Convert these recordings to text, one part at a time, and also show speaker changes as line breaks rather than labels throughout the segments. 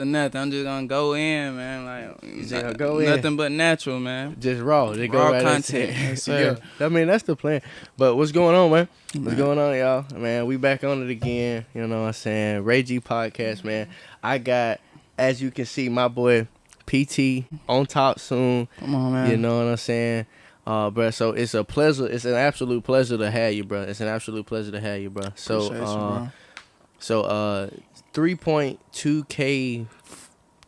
Nothing. I'm just gonna go in, man.
You just gonna go in.
Nothing but natural, man.
Just raw. They go
Raw
right
content. Yes, sir.
Yeah. I mean, that's the plan. But what's going on, man? What's going on, y'all? Man, we back on it again. You know what I'm saying? Ray G podcast, man. I got, as you can see, my boy PT on top soon.
Come on, man.
You know what I'm saying? Bro, so it's a pleasure. It's an absolute pleasure to have you, bro. It's an absolute pleasure to have you, bro. So,
Appreciate you, bro.
3.2K,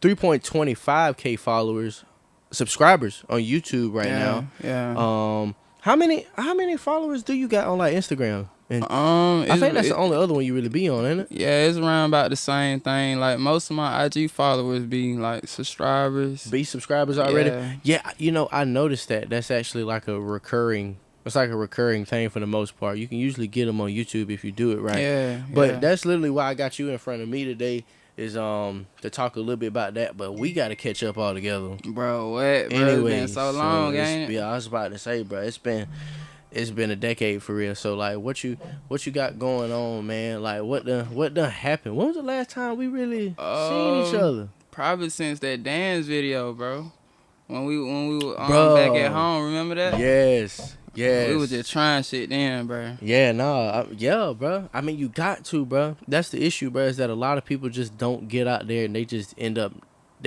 3.25K followers, subscribers on YouTube right now.
Yeah.
How many followers do you got on like Instagram? And
I
think that's the only other one you really be on, ain't it?
Yeah, it's around about the same thing. Like most of my IG followers be like subscribers.
Be subscribers already? Yeah, you know, I noticed that. That's actually like a recurring. It's like a recurring thing for the most part. You can usually get them on YouTube if you do it right.
Yeah.
But that's literally why I got you in front of me today. Is to talk a little bit about that, but we got to catch up all together.
Bro, what? Bro,
anyway,
it's been so long, ain't it?
Yeah, I was about to say, bro, it's been a decade for real. So like, what you got going on, man? Like, what done happened? When was the last time we really seen each other?
Probably since that dance video, bro. When we were back at home, remember that?
Yes.
We was just trying shit then, bro.
Yeah, yeah, bro. I mean, you got to, bro. That's the issue, bro. Is that a lot of people just don't get out there and they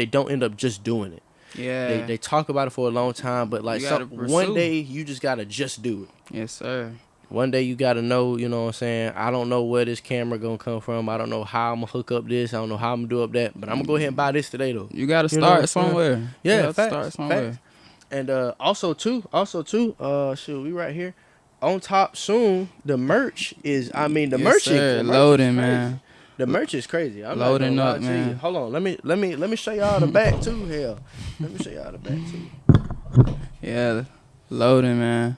don't end up just doing it.
Yeah.
They talk about it for a long time, but like one day you just gotta just do it.
Yes, sir.
One day you gotta know, you know what I'm saying? I don't know where this camera gonna come from. I don't know how I'm gonna hook up this. I don't know how I'm gonna do up that. But I'm gonna go ahead and buy this today though.
You gotta start somewhere.
Yeah,
start somewhere.
Facts. And also too, shoot, we right here. On top soon, the merch is merch is
loading, man.
The merch is crazy. I'm
loading up, man.
Hold on, let me show y'all the back too. Hell, let me show y'all the back too.
Yeah, loading, man.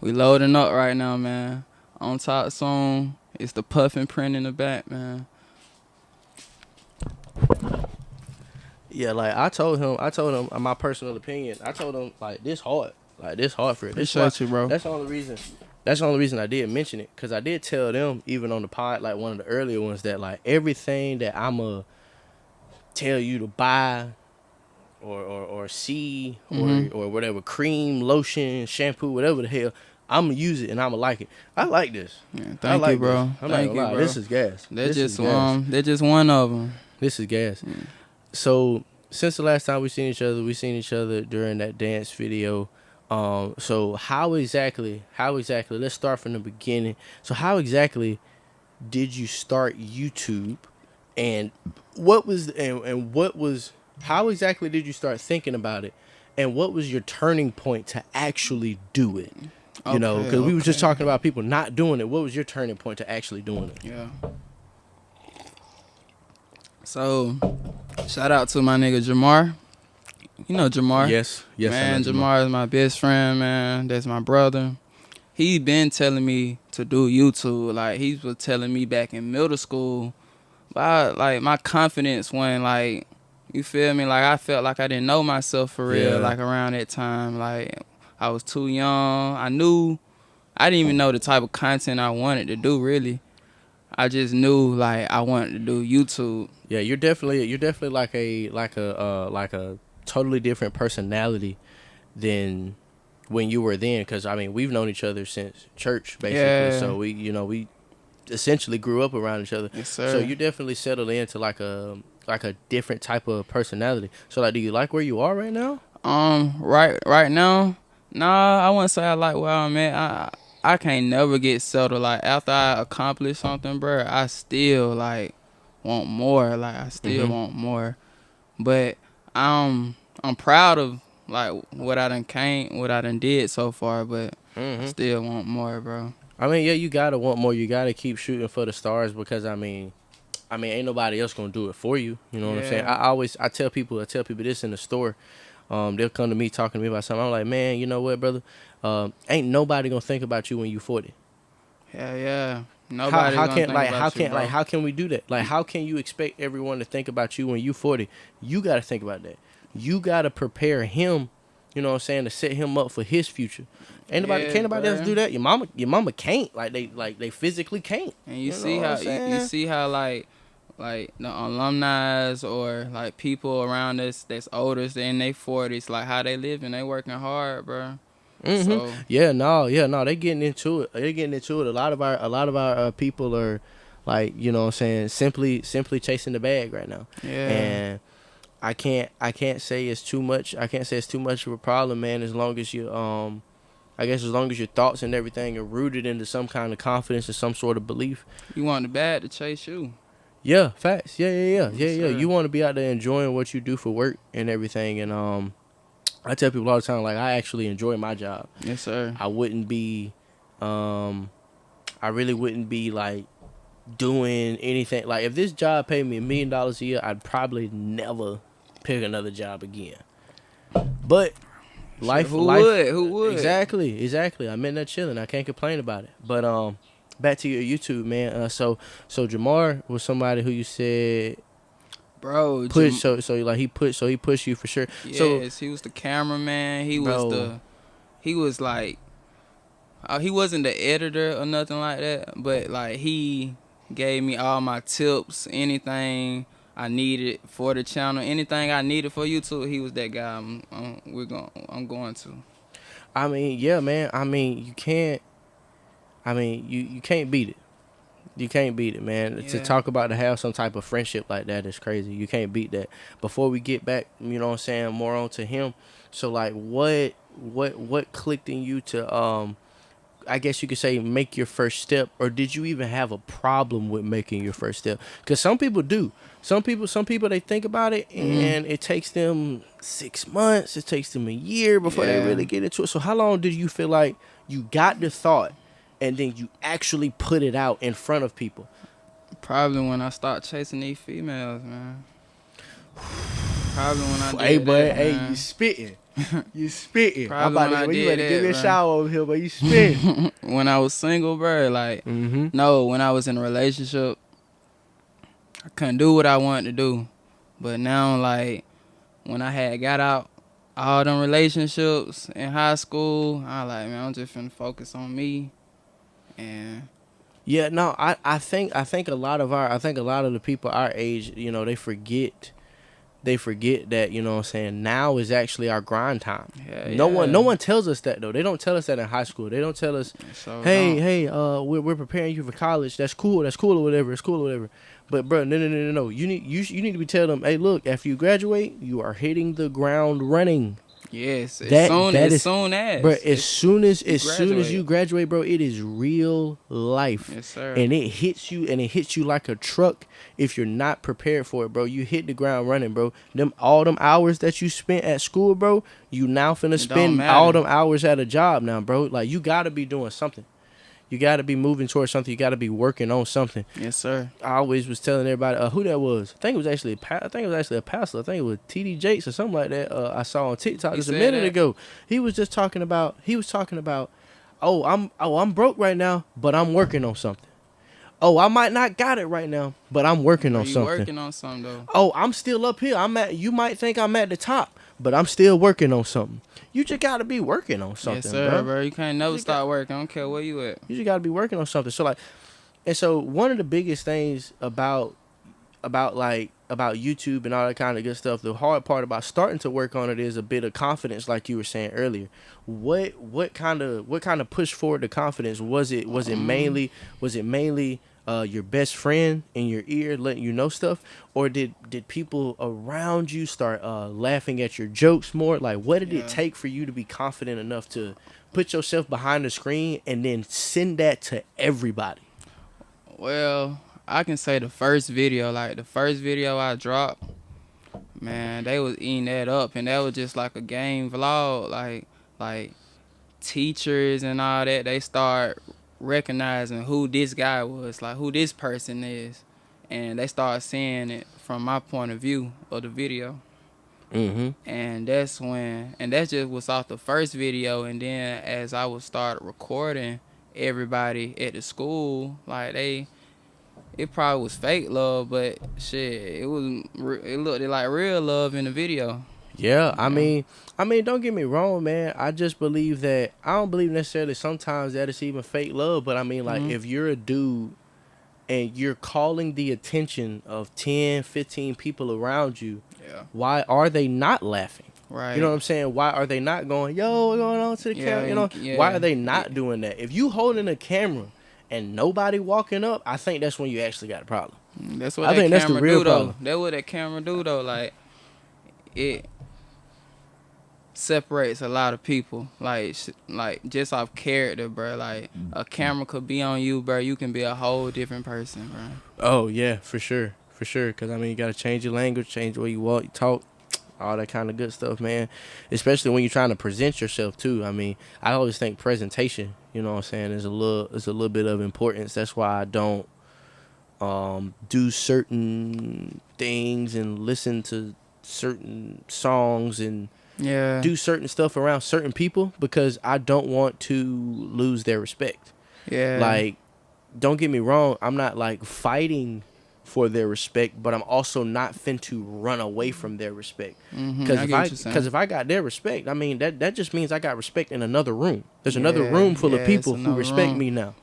We loading up right now, man. On top soon, it's the puffin print in the back, man.
Yeah, like I told him my personal opinion. I told him like this hard for it.
Appreciate you, bro.
That's the only reason I did mention it, because I did tell them even on the pod, like one of the earlier ones, that like everything that I'ma tell you to buy or see or whatever, cream, lotion, shampoo, whatever the hell, I'ma use it and I'ma like it. I like this.
Yeah, thank you, bro.
Thank you, bro. This is gas.
They're just one of them.
This is gas. So since the last time we seen each other during that dance video. So how exactly? Let's start from the beginning. So how exactly did you start YouTube, and how exactly did you start thinking about it, and what was your turning point to actually do it? You know, because we was just talking about people not doing it. What was your turning point to actually doing it?
Yeah. So, shout out to my nigga Jamar. You know Jamar?
Yes.
Man, Jamar is my best friend, man. That's my brother. He been telling me to do YouTube. Like, he was telling me back in middle school. But like, my confidence went, like, you feel me? Like, I felt like I didn't know myself for real, like, around that time. Like, I was too young. I didn't even know the type of content I wanted to do, really. I just knew, like, I wanted to do YouTube.
Yeah, you're definitely like a totally different personality than when you were then, because I mean we've known each other since church basically, so we essentially grew up around each other.
Yes, sir.
So you definitely settled into like a different type of personality. So like, do you like where you are right now?
Right now, nah, I wouldn't say I like where I'm at. I can't never get settled. Like, after I accomplish something, bro, I still like want more. Like, I still want more. But I'm proud of like what I done did so far, but I still want more, bro.
I mean, yeah, you gotta want more. You gotta keep shooting for the stars, because I mean, ain't nobody else gonna do it for you. You know what I'm saying? I tell people this in the store. They'll come to me talking to me about something. I'm like, man, you know what, brother? Ain't nobody gonna think about you when you 40.
Yeah. Nobody.
How can we do that? Like, how can you expect everyone to think about you when you 40? You gotta think about that. You gotta prepare him. You know what I'm saying, to set him up for his future. Can't nobody else do that. Your mama can't. Like they physically can't.
And you see how like like the alumni or like people around us that's older than they 40s, like how they living, they working hard, bro. So
Yeah, no, they getting into it. They getting into it. A lot of our people are like, you know what I'm saying, simply chasing the bag right now.
yeah,
And I can't say it's too much. I can't say it's too much of a problem, man, as long as you I guess as long as your thoughts and everything are rooted into some kind of confidence or some sort of belief.
you want the bad to chase you.
Yeah, facts. Yeah.
Sir.
You want to be out there enjoying what you do for work and everything. And I tell people all the time, like, I actually enjoy my job.
Yes, sir.
I wouldn't be, I really wouldn't be like doing anything. Like, if this job paid me $1 million a year, I'd probably never pick another job again. But life,
Who
life,
would? Who would?
exactly. I'm in there chilling. I can't complain about it. But back to your YouTube, man. So Jamar was somebody who you said
Bro,
push. He pushed you for sure. So,
yes, he was the cameraman. He was
bro,
he was like, he wasn't the editor or nothing like that, but like he gave me all my tips, anything I needed for the channel, anything I needed for YouTube. He was that guy. I'm going to.
I mean, yeah, man. I mean, you can't. I mean, you can't beat it. You can't beat it, man.
Yeah.
To talk about to have some type of friendship like that is crazy. You can't beat that. Before we get back, you know what I'm saying, more on to him. So like, what clicked in you to I guess you could say make your first step, or did you even have a problem with making your first step? Because some people do. Some people they think about it and it takes them 6 months, it takes them a year before they
Yeah.
really get into it. So how long did you feel like you got the thought and then you actually put it out in front of people?
Probably when I stopped chasing these females, man. Probably when I did
Hey, boy,
that,
hey,
man.
you spitting. You spitting.
Probably when I
you
did
better give
that,
me a
bro.
shower over here, but you spitting.
When I was single, bro, like, no, when I was in a relationship, I couldn't do what I wanted to do. But now, like, when I had got out all them relationships in high school, I like, man, I'm just finna focus on me. And
Yeah, no, I think a lot of the people our age, you know, they forget that, you know what I'm saying, now is actually our grind time.
yeah,
No one tells us that though. They don't tell us that in high school. They don't tell us,
so
hey, we're preparing you for college. That's cool or whatever. It's cool or whatever. But bro, no. You need to be telling them, hey, look, after you graduate, you are hitting the ground running.
yes,
As
soon as,
bro, as soon as
graduate.
you graduate, bro, it is real life.
Yes, sir.
And it hits you like a truck if you're not prepared for it, bro. You hit the ground running, bro. All them hours that you spent at school, bro, you now finna
It don't
spend all
matter.
them hours at a job now, bro. Like, you gotta be doing something. You gotta be moving towards something. You gotta be working on something.
Yes, sir.
I always was telling everybody who that was. I think it was actually a pastor. I think it was TD Jakes or something like that. I saw on TikTok
He
just a
said
minute
that?
ago. He was talking about, oh, I'm broke right now, but I'm working on something. Oh, I might not got it right now, but I'm working on
You
something.
working on something though.
Oh, I'm still up here. You might think I'm at the top, but I'm still working on something. You just gotta be working on something,
Yes, sir,
bro.
You can't never
You
stop working. I don't care where you at.
You just gotta be working on something. So like, and so one of the biggest things about YouTube and all that kind of good stuff, the hard part about starting to work on it is a bit of confidence, like you were saying earlier. What kind of push forward the confidence? Was it mainly your best friend in your ear letting you know stuff, or did people around you start laughing at your jokes more? Like, what did it take for you to be confident enough to put yourself behind the screen and then send that to everybody?
Well, I can say the first video I dropped, man, they was eating that up, and that was just like a game vlog. Like teachers and all that, they start recognizing who this guy was, like who this person is, and they start seeing it from my point of view of the video. And that's just was off the first video, and then as I would start recording everybody at the school, like it probably was fake love, but shit, it looked like real love in the video.
Yeah, I mean, don't get me wrong, man. I just believe I don't believe necessarily sometimes that it's even fake love, but I mean, like, if you're a dude and you're calling the attention of 10, 15 people around you,
Yeah.
why are they not laughing?
Right.
You know what I'm saying? Why are they not going, yo, what's going on to the camera? You know, why are they not doing that? If you holding a camera and nobody walking up, I think that's when you actually got a problem.
That's what
I
that
think that's the
camera
real
do, though.
problem.
That's what that camera do, though. Like, it separates a lot of people. Like just off character, bro. Like, a camera could be on you, bro. You can be a whole different person, bro.
Oh, yeah, for sure. For sure. Because, I mean, you got to change your language, change the way you walk, you talk, all that kind of good stuff, man. Especially when you're trying to present yourself, too. I mean, I always think presentation, you know what I'm saying, is a little bit of importance. That's why I don't do certain things and listen to certain songs and
Yeah.
do certain stuff around certain people, because I don't want to lose their respect.
Yeah.
Like, don't get me wrong, I'm not like fighting for their respect, but I'm also not to run away from their respect. Because if I got their respect, I mean that just means I got respect in another room. There's another room full of people who respect me now.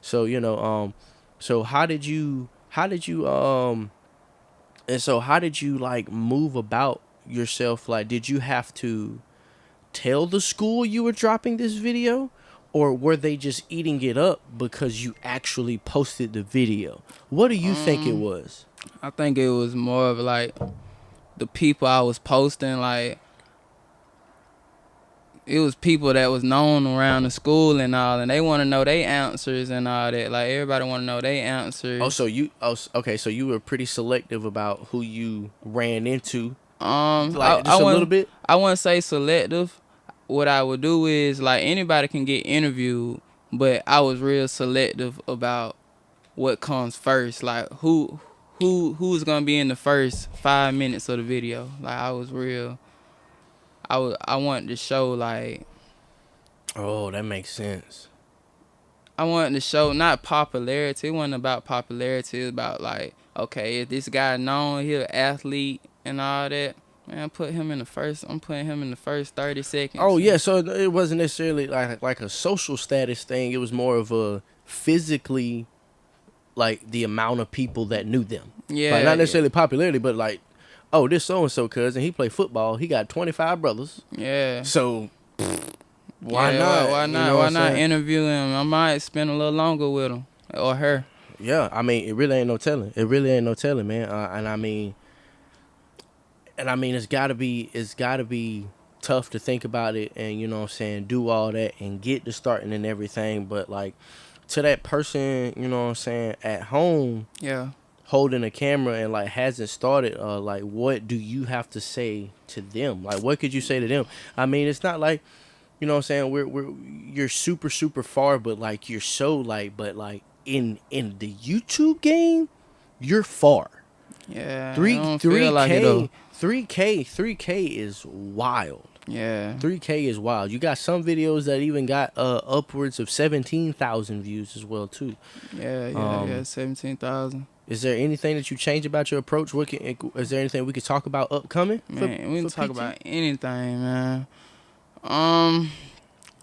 So, you know, so how did you like move about yourself? Like, did you have to tell the school you were dropping this video, or were they just eating it up because you actually posted the video? What do you think it was?
I think it was more of like the people I was posting, like, it was people that was known around the school and all, and they want to know their answers and all that. Like, everybody want to know their answers.
Okay, so you were pretty selective about who you ran into.
Like,
just a little bit.
I wouldn't say selective. What I would do is, like, anybody can get interviewed, but I was real selective about what comes first. Like, who's gonna be in the first 5 minutes of the video. Like, I was real. I wanted to show, like.
Oh, that makes sense.
I wanted to show not popularity. It wasn't about popularity. It was about, like, okay, if this guy known, he an athlete and all that, man, I'm putting him in the first 30 seconds.
Oh, yeah, so it wasn't necessarily like a social status thing. It was more of a physically, like, the amount of people that knew them.
Yeah.
Like, not necessarily popularity, but like, oh, this so-and-so cousin, he play football. He got 25 brothers.
Yeah.
So, why not?
Why not?
You know
why not interview him? I might spend a little longer with him or her.
Yeah, I mean, it really ain't no telling. It really ain't no telling, man. And I mean, it's gotta be tough to think about it and, you know what I'm saying, do all that and get to starting and everything. But, like, to that person, you know what I'm saying, at home,
Yeah.
holding a camera and, like, hasn't started, like, what do you have to say to them? Like, what could you say to them? I mean, it's not like, you know what I'm saying, you're super, super far, but, like, you're so, like, but, like, in the YouTube game, you're far.
Yeah.
3K is wild.
Yeah.
3K is wild. You got some videos that even got upwards of 17,000 views as well too.
Yeah, 17,000.
Is there anything that you change about your approach? Is there anything we could talk about upcoming?
Man, we can talk about anything, man.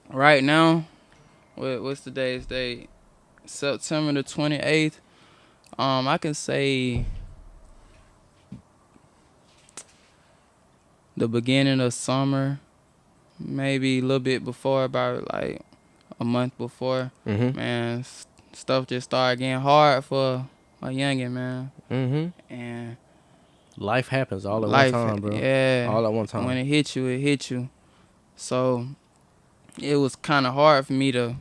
Right now, what's today's date? September the 28th. I can say the beginning of summer, maybe a little bit before, about like a month before.
Mm-hmm.
Man, stuff just started getting hard for a youngin', man.
Mm-hmm.
And
life happens all at one time, bro.
Yeah,
all at one time.
When it hit you. So it was kind of hard for me to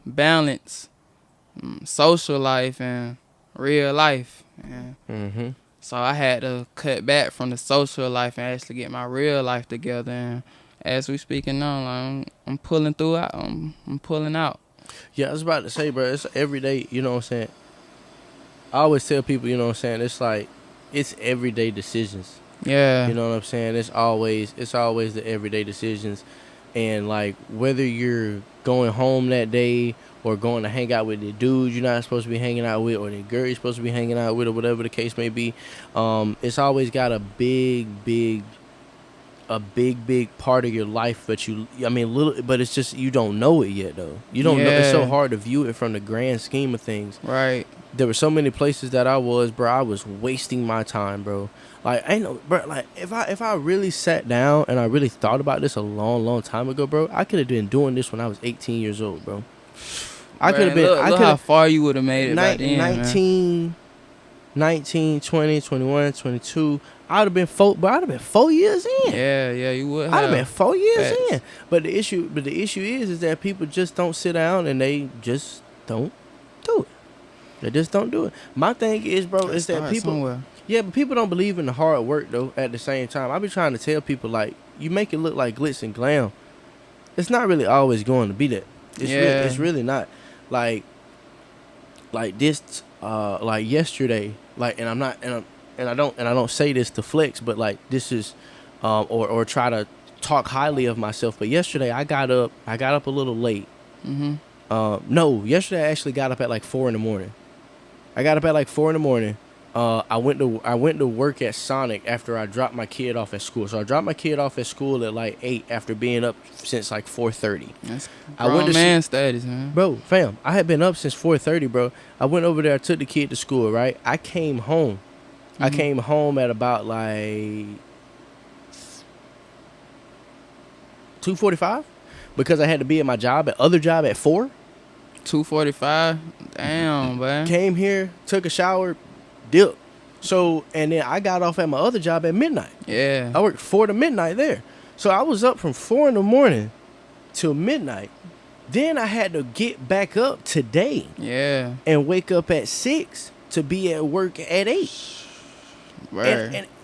balance social life and real life.
Mm-hmm.
So I had to cut back from the social life and actually get my real life together. And as we speaking now, like, I'm pulling through. I'm pulling out.
Yeah, I was about to say, bro, it's every day, you know what I'm saying? I always tell people, you know what I'm saying, it's like, it's everyday decisions.
Yeah.
You know what I'm saying? It's always the everyday decisions. And, like, whether you're going home that day or going to hang out with the dude you're not supposed to be hanging out with, or the girl you're supposed to be hanging out with, or whatever the case may be, it's always got a big a big part of your life, but but it's just you don't know it yet though. You don't know. It's so
Yeah.
hard to view it from the grand scheme of things.
Right.
There were so many places that I was, bro. I was wasting my time, bro. Like, ain't no, bro. Like, if I really sat down and I really thought about this a long time ago, bro, I could have been doing this when I was 18 years old, bro. I could have been.
Look,
I
look
could
how
have
far you would have made it by then, man.
19, 20, 21, 22. I'd have been four. But I'd have been 4 years in.
Yeah, you would.
I'd have been 4 years
Facts.
in. But the issue is that people just don't sit down and they just don't do it. They just don't do it. My thing is, bro, is that
Start
people.
somewhere.
Yeah, but people don't believe in the hard work though. At the same time, I be trying to tell people like, you make it look like glitz and glam. It's not really always going to be that. It's really not. Like this. Like yesterday. Like, and I'm not. And I don't say this to flex, but like this is, or try to talk highly of myself. But yesterday I got up a little late. No, yesterday I actually got up at like 4 a.m. I got up at like 4 a.m. I went to work at Sonic after I dropped my kid off at school. So I dropped my kid off at school at like 8 after being up since like 4:30.
That's
I went to
man status, man.
Bro, fam, I had been up since 4:30, bro. I went over there, I took the kid to school, right? I came home. I came home at about like 2:45 because I had to be at my other job at 4.
2:45. Damn, man.
Came here, took a shower, dipped. So, and then I got off at my other job at midnight.
Yeah.
I worked 4 to midnight there. So I was up from 4 a.m. till midnight. Then I had to get back up today.
Yeah.
And wake up at 6 to be at work at 8.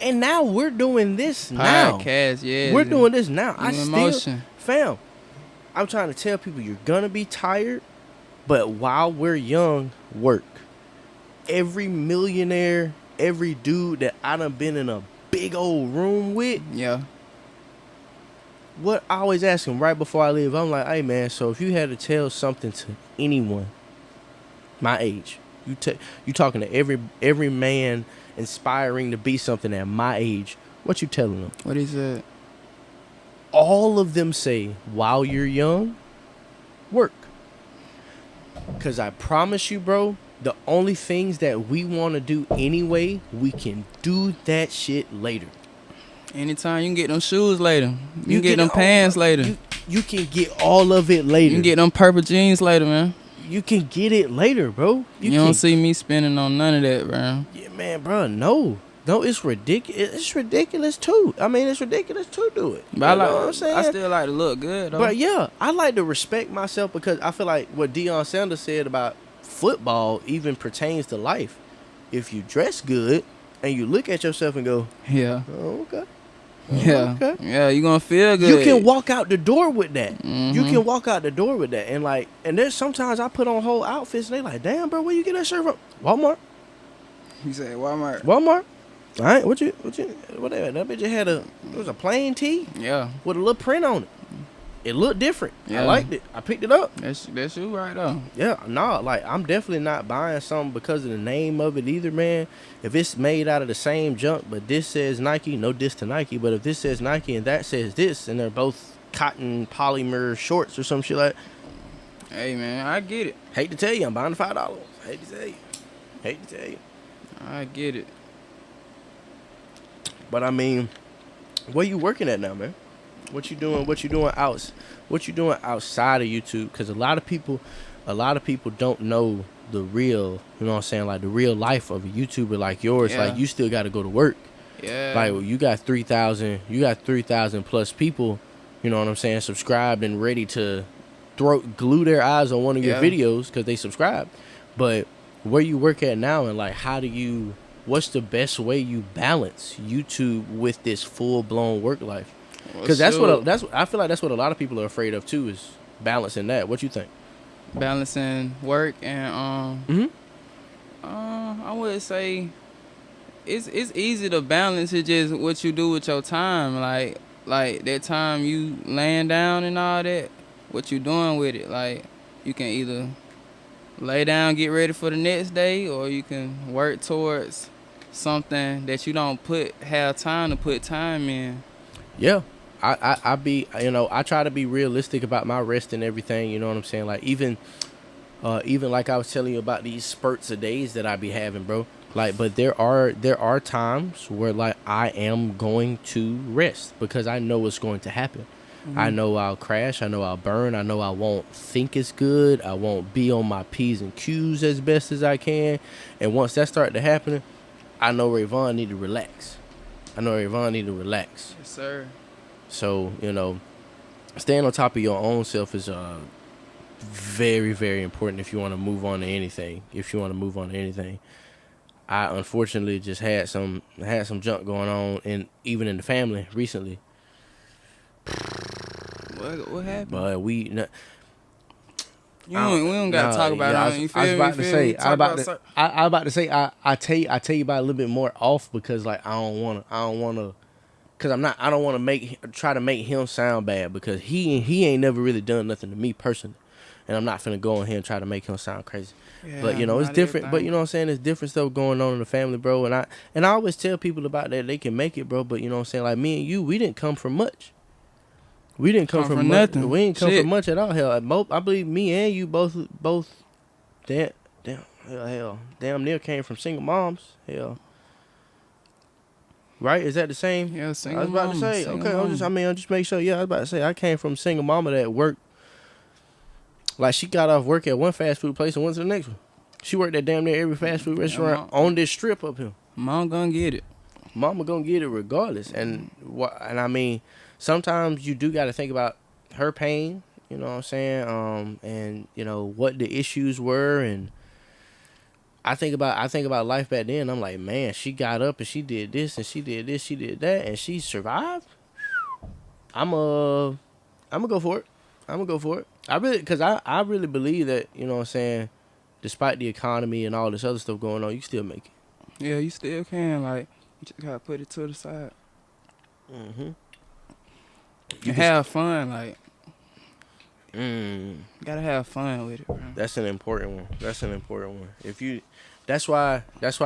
And now we're doing this now.
Podcast, yeah.
We're doing this now. Fam, I'm trying to tell people you're gonna be tired, but while we're young, work. Every millionaire, every dude that I done been in a big old room with,
Yeah.
what I always ask them right before I leave, I'm like, hey man, so if you had to tell something to anyone my age, you talking to every man inspiring to be something at my age, what you telling them?
What he said?
All of them say, while you're young, work. Because I promise you, bro, the only things that we want to do anyway, we can do that shit later.
Anytime you can get them shoes later. You can get them pants later.
You can get all of it later.
You can get them purple jeans later, man.
You can get it later, bro.
You don't see me spending on none of that, bro.
Yeah, man, bro, no, it's ridiculous. It's ridiculous too. I mean, it's ridiculous to do it.
But
you know what I'm saying?
I still like to look good, though.
But yeah, I like to respect myself because I feel like what Deion Sanders said about football even pertains to life. If you dress good and you look at yourself and go,
yeah,
oh, okay.
Yeah.
Okay.
Yeah, you gonna feel good.
You can walk out the door with that.
Mm-hmm.
You can walk out the door with that. And there's sometimes I put on whole outfits and they like, damn, bro, where you get that shirt from? Walmart.
You say Walmart.
All right, whatever. That bitch it was a plain tee.
Yeah.
With a little print on it. It looked different.
Yeah.
I liked it. I picked it up.
That's you right though.
Yeah, no, like I'm definitely not buying something because of the name of it either, man. If it's made out of the same junk, but this says Nike, no diss to Nike, but if this says Nike and that says this, and they're both cotton polymer shorts or some shit like that.
Hey man, I get it.
Hate to tell you, I'm buying $5. Hate to tell you.
I get it.
But I mean, where you working at now, man? What you doing outside of YouTube? Because a lot of people don't know the real, you know what I'm saying, like the real life of a YouTuber like yours.
Yeah.
Like you still got to go to work.
Yeah.
Like you got 3,000 plus people, you know what I'm saying, subscribed and ready to glue their eyes on one of your videos because they subscribe. But where you work at now, and like what's the best way you balance YouTube with this full blown work life? Because I feel like that's what a lot of people are afraid of too, is balancing that. What you think?
Balancing work and I would say it's easy to balance it, just what you do with your time. Like that time you laying down and all that, what you doing with it. Like you can either lay down, get ready for the next day, or you can work towards something that you don't have time to put time in.
Yeah, I be, you know, I try to be realistic about my rest and everything. You know what I'm saying? Like even like I was telling you about these spurts of days that I be having, bro. Like, but there are times where like I am going to rest because I know what's going to happen. I
Mm-hmm.
know I'll crash. I know I'll burn. I know I won't think as good. I won't be on my P's and Q's as best as I can. And once that started to happen, I know Rayvon need to relax. I know Rayvon need to relax.
Yes, sir.
So, you know, staying on top of your own self is very, very important if you want to move on to anything. If you want to move on to anything. I unfortunately just had some junk going on, and even in the family recently.
What happened?
But
You don't, we don't gotta
no,
talk about
yeah,
it. You
I was
feel me? You
about to
feel me?
say,
Talk about certain.
I was about to say, I tell you about it a little bit more off because like I don't wanna, cause I don't wanna try to make him sound bad because he ain't never really done nothing to me personally, and I'm not finna go in here and try to make him sound crazy. But
Yeah,
you know it's
not
different. But you
everything.
know what I'm saying, there's different stuff going on in the family, bro. And I always tell people about that they can make it, bro. But you know what I'm saying, like me and you, we didn't come from much. We didn't come
Come
from
from
much.
nothing.
We didn't come from
Shit.
much at all. Hell, I believe me and you both damn damn near came from single moms. Hell, right? Is that the same?
Yeah,
I was
single
about to
mama.
say.
Single
Okay,
mama.
I'm just make sure. Yeah, I was about to say I came from a single mama that worked. Like she got off work at one fast food place and went to the next one. She worked at damn near every fast food
Yeah,
restaurant on this strip up here.
mom gonna get it.
Mama gonna get it regardless. And I mean, sometimes you do got to think about her pain. You know what I'm saying? And you know what the issues were, and I think about life back then. I'm like, man, she got up and she did this and she did this, she did that, and she survived. I'm I'm gonna go for it. I'm gonna go for it. I really believe that, you know what I'm saying, despite the economy and all this other stuff going on, you still make it.
Yeah, you still can. Like, you just gotta put it to the side
Mm-hmm. You
and
can.
have fun. Like,
Mm,
you gotta have fun with it, bro.
that's an important one. That's an important one. That's why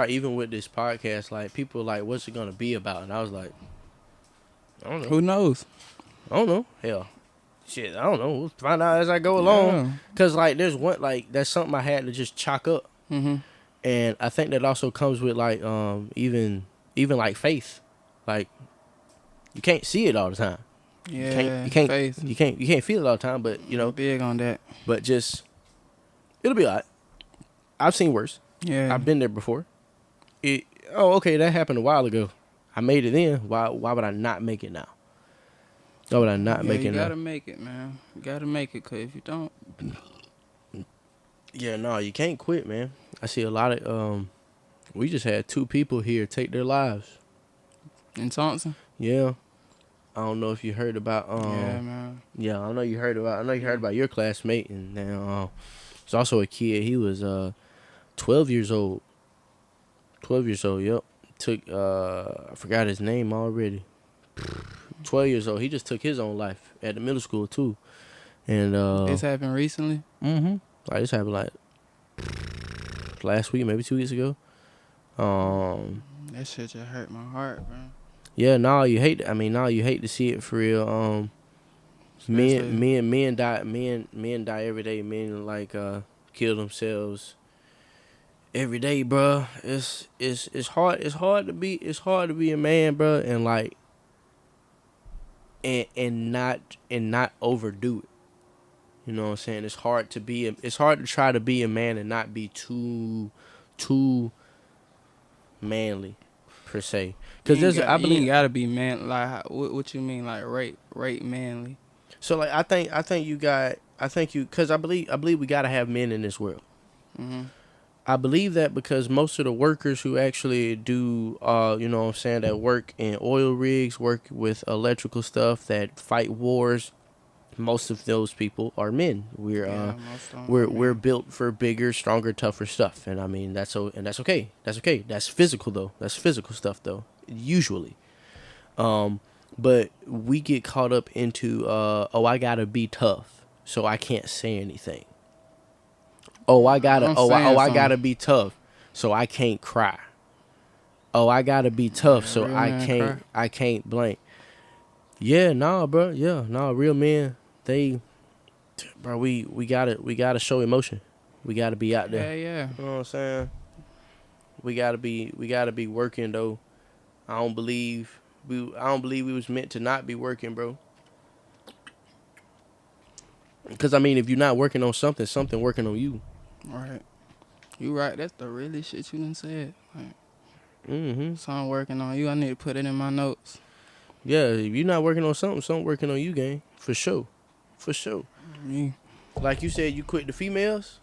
even with this podcast, like people like, what's it gonna be about? And I was like, I don't know.
Who knows?
I don't know. Hell, shit, I don't know. We'll find out as I go along.
Yeah.
Cause like there's one like that's something I had to just chalk up,
Mhm.
and I think that also comes with like even like faith, like you can't see it all the time.
Yeah.
You can't
Faith.
you can't feel it all the time. But you know,
Big on that.
but just it'll be alright. I've seen worse.
Yeah.
I've been there before. Okay, that happened a while ago. I made it then. Why would I not make it now? Why would I not
Yeah,
make
you
it
gotta
now?
make it, man. You gotta make it, cause if you don't,
Yeah, no, you can't quit, man. I see a lot of we just had 2 people here take their lives.
in Thompson.
Yeah. I don't know if you heard about
Yeah, man.
yeah, I know you heard about your classmate, and now there's also a kid. He was 12 years old. 12 years old, yep. Took I forgot his name already. 12 years old. He just took his own life at the middle school too. And
This happened recently.
like this happened like last week, maybe 2 weeks ago.
That shit just hurt my heart, bro.
Yeah, you hate to see it for real. Men die every day. Men like kill themselves every day, bro. It's hard to be a man, bro, and like and not overdo it. You know what I'm saying? It's hard to try to be a man and not be too manly per se. Cuz I
You ain't
believe
gotta be man. Like, what you mean? Like, rape manly.
so like cuz I believe we got to have men in this world.
Mm-hmm.
I believe that because most of the workers who actually do, you know what I'm saying, that work in oil rigs, work with electrical stuff, that fight wars, most of those people are men.
Yeah, most of them
We're
are
we're
men.
built for bigger, stronger, tougher stuff, and I mean that's okay. That's okay. That's physical though. That's physical stuff though. Usually, but we get caught up into I gotta be tough, so I can't say anything.
I'm saying
I gotta
something.
be tough, so I can't cry. Oh, I gotta be tough,
Yeah,
so
real man cry.
I can't blank. Yeah, nah, bro. Yeah, nah. Real men, they, bro. We gotta show emotion. We gotta be out there.
Hell yeah.
You know what I'm saying? We gotta be working though. I don't believe we was meant to not be working, bro. Because I mean, if you're not working on something, something working on you.
Right. You right. That's the realest shit you done said. Like,
Mm-hmm.
so I'm working on you. I need to put it in my notes.
Yeah, if you're not working on something, something working on you, gang. For sure. For sure.
Me.
Like you said, you quit the females.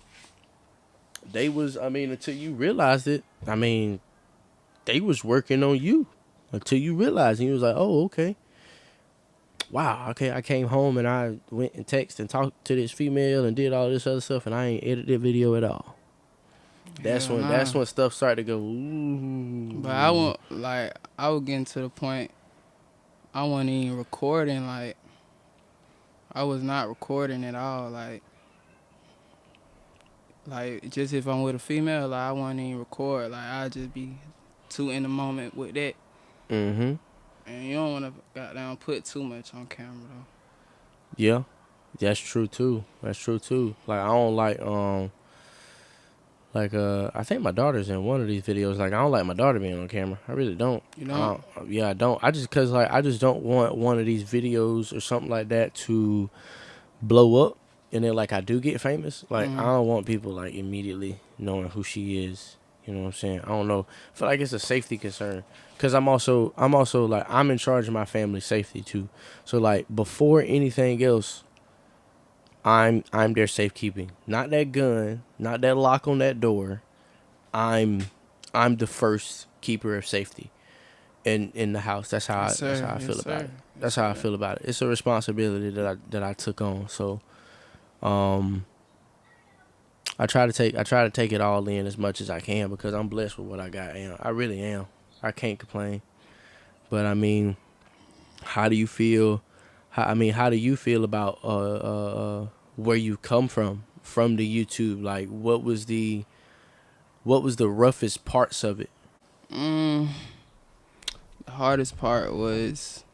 They was, I mean, until you realized it, I mean, they was working on you. Until you realized, and you was like, oh, okay. Wow, okay, I came home and I went and texted and talked to this female and did all this other stuff and I ain't edited video at all. That's
Hell
when
nah.
that's when stuff started to go,
But I
ooh.
want like I was getting to the point I wasn't even recording. Like I was not recording at all. Like just if I'm with a female, like I wouldn't even record. Like I just be too in the moment with that.
Mm-hmm.
And you don't want to goddamn put too much on camera though.
Yeah. That's true too. That's true too. Like I don't like I think my daughter's in one of these videos. Like I don't like my daughter being on camera. I really don't.
You know?
Yeah, I don't. I just cause like I just don't want one of these videos or something like that to blow up and then like I do get famous. Like I
Mm.
don't want people like immediately knowing who she is. You know what I'm saying? I don't know. I feel like it's a safety concern because I'm also like I'm in charge of my family's safety too. So like before anything else, I'm their safekeeping. Not that gun, not that lock on that door. I'm I'm the first keeper of safety in the house.
Yes
That's
sir.
how I
Yes
feel about
sir.
it.
Yes
That's how I
sir.
feel about it. It's a responsibility that I took on. So um I try to take it all in as much as I can because I'm blessed with what I got. And I really am. I can't complain. But I mean, how do you feel? How do you feel about where you come from the YouTube? Like, what was the roughest parts of it?
Mm, the hardest part was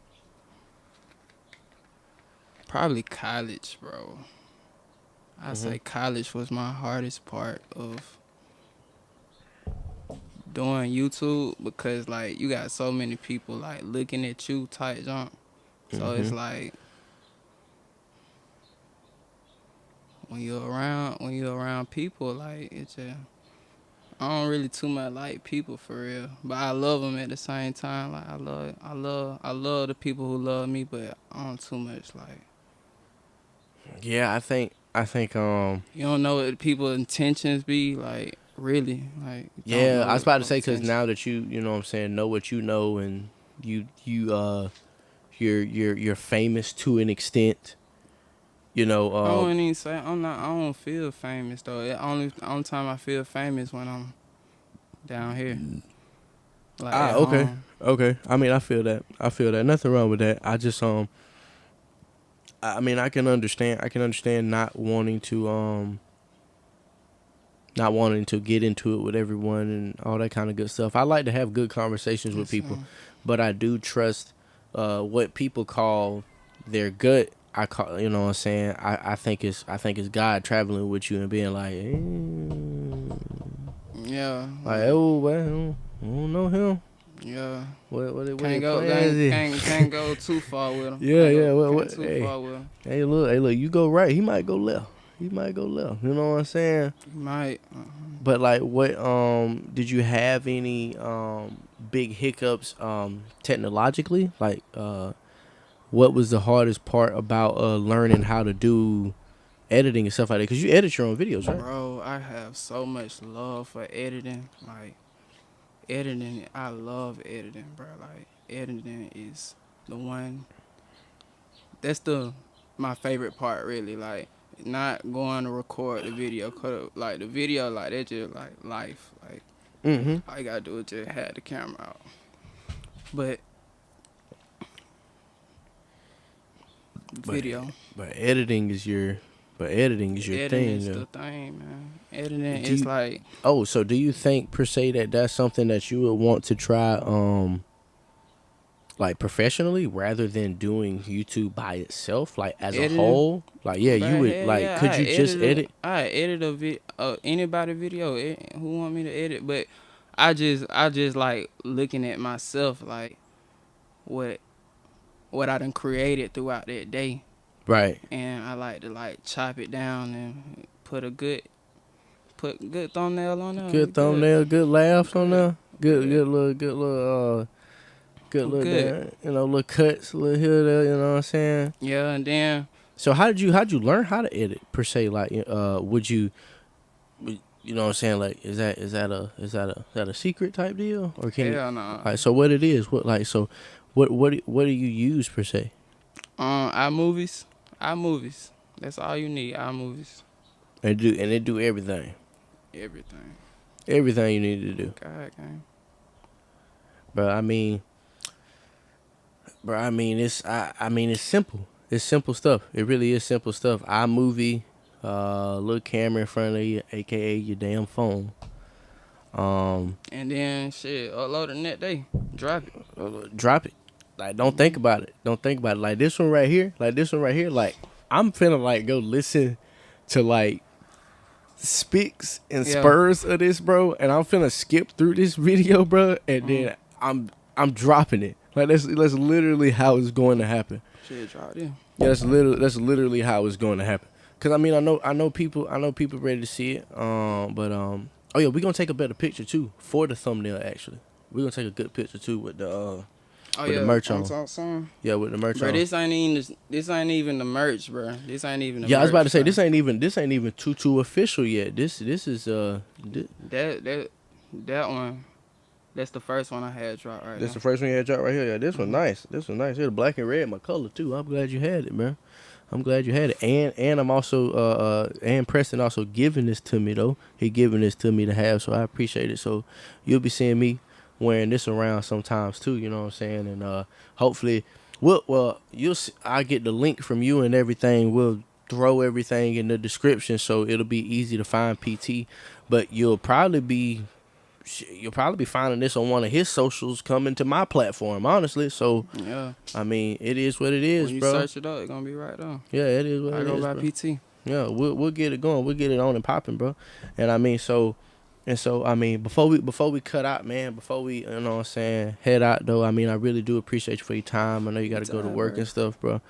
probably college, bro. I
Hmm.
say college was my hardest part of doing YouTube because like you got so many people like looking at you type jump. So it's
Hmm.
like when you're around people like it's just I don't really too much like people for real, but I love them at the same time. Like I love the people who love me, but I don't too much like
Yeah, I think.
you don't know what people's intentions be like. Really, like you don't
Yeah,
know
I was
what
about to
people's
say because
intentions.
now that you know what I'm saying, know what you know, and you're famous to an extent. You know.
I wouldn't even say I'm not. I don't feel famous though. The only time I feel famous when I'm down here, like at
Okay.
home.
Okay. I mean, I feel that. I feel that. Nothing wrong with that. I just I mean, I can understand. I can understand not wanting to get into it with everyone and all that kind of good stuff. I like to have good conversations with
It's,
people, but I do trust what people call their gut. I call, you know what I'm saying. I think it's God traveling with you and being like,
yeah,
like, oh well, I don't know him.
yeah.
What
Can't
your
go,
plans
can't,
is?
can't, can't go too far with him.
Yeah, yeah.
Can't too
Hey,
far with him.
hey, look. You go right, he might go left. He might go left. You know what I'm saying?
You might.
But like, what did you have any big hiccups technologically? Like, what was the hardest part about learning how to do editing and stuff like that? Because you edit your own videos, right?
Bro, I have so much love for editing. Like editing, I love editing, bro. Like editing is the one. That's my favorite part, really. Like not going to record the video, like the video, like that just like life. Like
Mm-hmm.
all you gotta do is just have the camera out. But
But
video,
but editing is your but editing is your
editing
thing.
is the thing, man. Editing
Do
is
you
like
so do you think per se that that's something that you would want to try like professionally rather than doing YouTube by itself, like as a
Editing,
whole? Like, yeah, you
but
would
hell
like.
yeah,
Could you just edit?
I edit anybody video who want me to edit, but I just like looking at myself like what I done created throughout that day,
Right.
and I like to like chop it down and put good thumbnail on there. We
Good
good,
thumbnail, good laughs on
good,
there. Good,
good,
good
we
little
good.
damn, little cuts, little here, there. You know what I'm saying?
Yeah, and then
So how'd you learn how to edit per se? Like, you know what I'm saying? Like, is that a secret type deal, or can you
hell no.
like so what it is? What do you use per se?
iMovies. That's all you need. iMovies,
And it do everything,
everything.
everything you need to do,
God, gang.
bro. I mean, it's simple. It's simple stuff. It really is simple stuff. iMovie, little camera in front of you, aka your damn phone.
And then shit, upload it next day. Drop it.
Drop it. Like, don't think about it. Don't think about it. Like this one right here. Like I'm finna like go listen to like speaks and
Yeah.
spurs of this, bro, and I'm finna skip through this video, bro, and then I'm dropping it. Like that's literally how it's going to happen.
Shit, drop it.
Yeah, that's literally how it's going to happen. Cause I mean I know people ready to see it. Oh yeah, we're gonna take a better picture too for the thumbnail. Actually, we're gonna take a good picture too with the with the merch on. Yeah, with the merch
Bro,
on.
this ain't even the merch, bro. This ain't even the
Yeah,
merch,
I was about to say
bro.
this ain't even too official yet. This is
That one, that's the first one I had dropped right
This
now.
the first one you had dropped right here. Yeah, this one nice. This one nice. It's black and red, my color too. I'm glad you had it, man. I'm glad you had it. And I'm also and Preston also giving this to me though. He giving this to me to have, so I appreciate it. So you'll be seeing me wearing this around sometimes too. You know what I'm saying? And hopefully, you'll see, I get the link from you and everything. We'll throw everything in the description, so it'll be easy to find PT. But you'll probably be finding this on one of his socials coming to my platform, honestly. So,
Yeah.
I mean, it is what it is,
When you
bro.
search it up, it's gonna be right there.
Yeah, it is what
I
it
go
is,
by
bro.
PT.
Yeah, we'll get it going. We'll get it on and popping, bro. And I mean, I mean, before we cut out, man, before we, you know what I'm saying, head out though, I mean, I really do appreciate you for your time. I know you got to go to work and stuff, bro.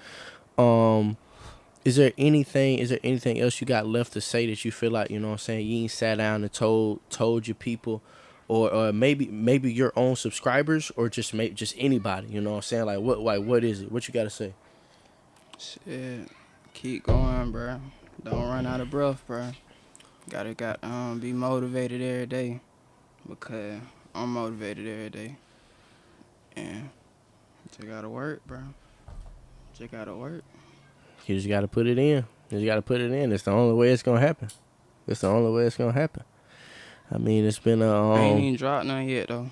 Is there anything else you got left to say that you feel like, you know what I'm saying, you ain't sat down and told your people, or maybe your own subscribers, or just anybody, you know what I'm saying? Like what is it? What you got to say?
Shit, keep going, bro. Don't run out of breath, bro. Gotta be motivated every day, because I'm motivated every day, and just gotta work, bro. Just gotta work.
You just got to put it in. It's the only way it's going to happen. I mean, it's been
I ain't even dropped none yet, though.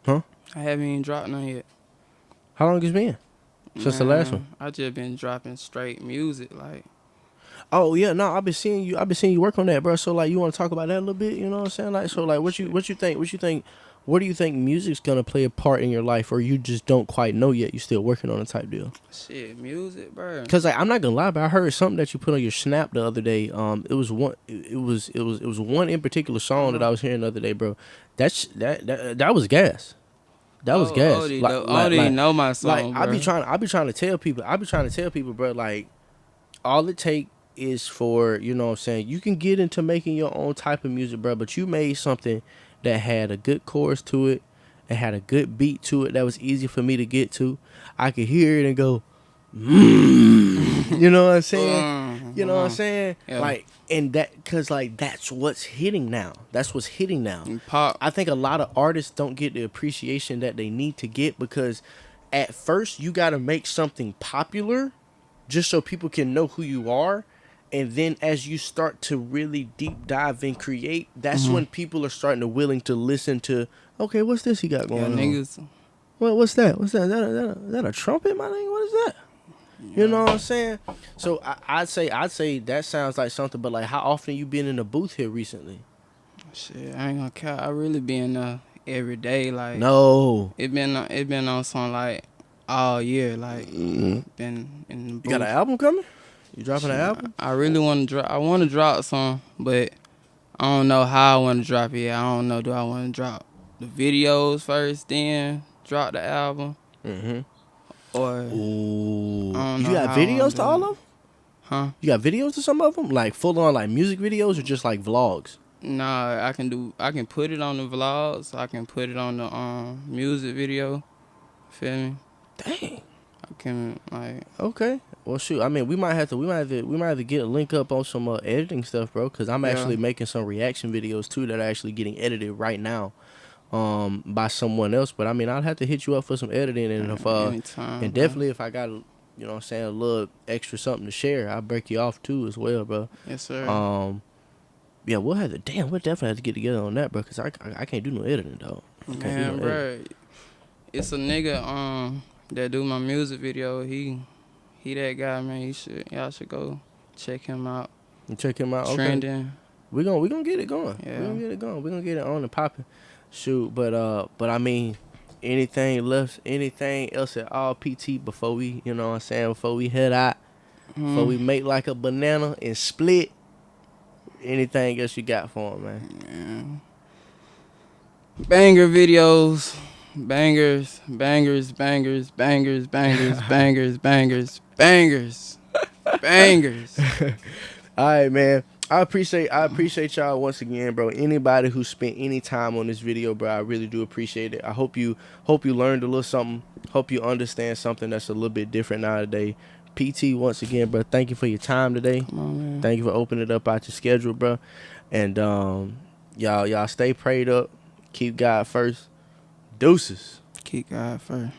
Huh?
I haven't even dropped none yet.
How long it's been since the last one?
I just been dropping straight music, like.
Oh yeah, no, I've been seeing you work on that, bro. So like, you want to talk about that a little bit? You know what I'm saying? Like, so like, what do you think music's gonna play a part in your life, or you just don't quite know yet? You still working on a type deal?
Shit, music, bro.
Cause like, I'm not gonna lie, but I heard something that you put on your Snap the other day. It was one in particular song that I was hearing the other day, bro. That was gas. That was gas.
I don't even know my song,
Like,
bro.
I be trying to tell people, bro. Like, all it take is for, you know what I'm saying, you can get into making your own type of music, bro, but you made something that had a good chorus to it, it had a good beat to it that was easy for me to get to. I could hear it and go, you know what I'm saying? You know what I'm saying?
Yeah.
Like, and that, cause like, that's what's hitting now.
Pop.
I think a lot of artists don't get the appreciation that they need to get, because at first you got to make something popular just so people can know who you are. And then as you start to really deep dive and create, that's when people are starting to willing to listen to, okay, what's this he got going on?
Niggas.
What's that? Is that a trumpet, my nigga? What is that? You know what I'm saying? So I'd say that sounds like something, but like, how often you been in the booth here recently?
Shit, I ain't gonna count. I really been every day. Like,
No.
it been on some like all year. Like
Mm-hmm.
been in the
You got an
booth.
album coming? You dropping an
Shit,
album?
I really want to drop. I want to drop some, but I don't know how I want to drop it. Yet. I don't know. Do I want to drop the videos first, then drop the album,
Mm-hmm.
or I
Ooh.
don't
You
know
got
how I want
videos
to
to
do
all
it.
of them?
Huh?
You got videos to some of them? Like full on like music videos or just like vlogs?
Nah, I can do. I can put it on the vlogs. I can put it on the music video. Feel me?
Dang.
I can like.
Okay. Well, shoot. I mean, we might have to get a link up on some editing stuff, bro. Cause I'm
Yeah.
actually making some reaction videos too that are actually getting edited right now, by someone else. But I mean, I'd have to hit you up for some editing, and if
Anytime,
and
bro.
definitely if I got, you know, what I'm saying, a little extra something to share, I'll break you off too as well, bro.
Yes, sir.
Yeah, we'll definitely have to get together on that, bro. Cause I can't do no editing, dog. I can't do no
Man,
editing.
bro, it's a nigga that do my music video. He that guy, man. Y'all should go check him out.
You check him out. Okay.
Trending.
We gonna get it going.
Yeah.
We gonna get it going. We gonna get it on and popping. Shoot, but I mean, anything else at all, PT, before we, you know what I'm saying, before we head out, before we make like a banana and split, anything else you got for him, man?
Yeah. Banger videos. Bangers, bangers, bangers, bangers, bangers, bangers, bangers, bangers, bangers.
All right, man. I appreciate y'all once again, bro. Anybody who spent any time on this video, bro, I really do appreciate it. I hope you learned a little something. Hope you understand something that's a little bit different nowadays. PT, once again, bro, thank you for your time today.
Come on, man.
Thank you for opening it up out your schedule, bro. And y'all stay prayed up. Keep God first. Deuces.
Keep God first.